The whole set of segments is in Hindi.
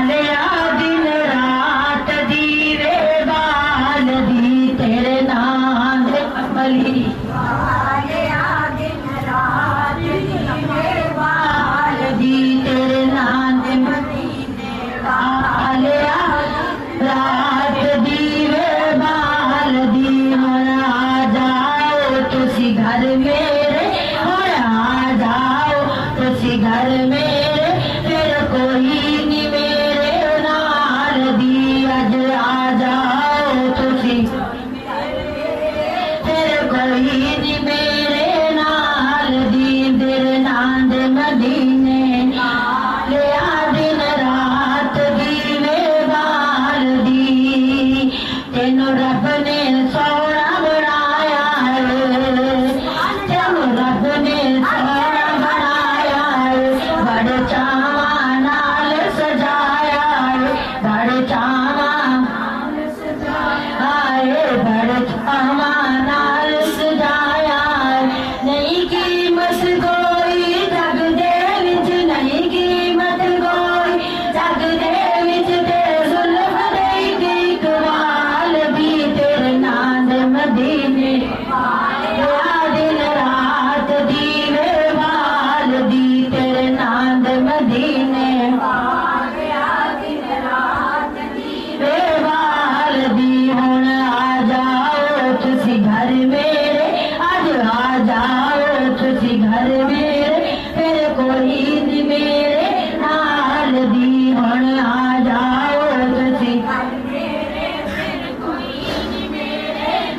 लिया दिन रात दीवे बाल दी तेरे नाम दे अमली लिया दिन रात दीवे बाल दी तेरे नाम दे मदीने लिया रात दीवे बाल दी मन आ जाओ तुसी घर मेरे आ जाओ तुसी घर मेरे फिर कोई नहीं मेरे नाल दी अज आ जाओ तुसी फिर कोई नहीं मेरे नाल दी तेरे नाम दे मदीने लिया दिन रात दीवे बाल दी तेनू रब ने सोना बनाया तेनू रब ने सोना बनाया बड़े चावा नाल सजाया बड़े चावा आए बड़े चावा नाल सजाया नहीं कीमत कोई जग दे विच नहीं कीमत कोई जग दे विच ते जुल्फ दे इकबाल दी तेरे नाम दे मदीने लिया दिन रात दीवे बाल दी तेरे नाम दे मदीने लिया दिन रात दीवे बाल दी हुण आ जाओ तुसी घर मेरे अज आ जाओ तुसी घर मेरे फिर कोई नहीं मेरे नाल दी हुण आ जाओ तुसी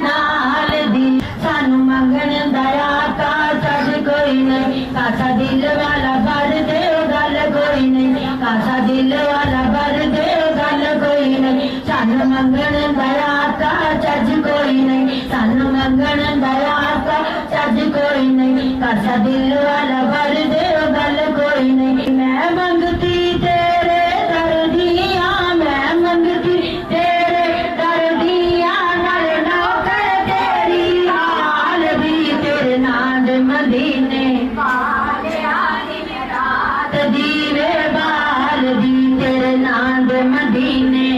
नाल दी सानू मंगन दया का चढ़ कोई नहीं कासा दिल वाला भर दे गल कोई नहीं कासा दिल वाला भर दे गल कोई नहीं सानू मंगन दया का चज कोई नहीं सानू मंगन दया का चज कोई नहीं कासा दिल वाला भर दे गल कोई नहीं मैं मंगती तेरे दर्दियां मैं मंगती तेरे दर्दियां नर नौकर तेरी हाल भी तेरे नाम दे मदीने रात दीवे बाल दी तेरे नाम दे मदीने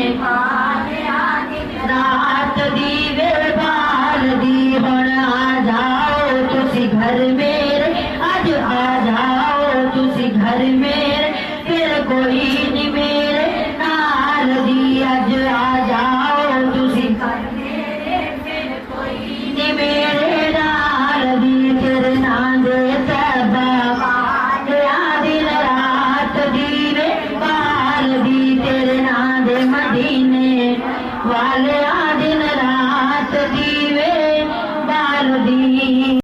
रात दीवे बाल दी हुण आ जाओ तुसी घर मेरे अज आ जाओ तुसी घर मेरे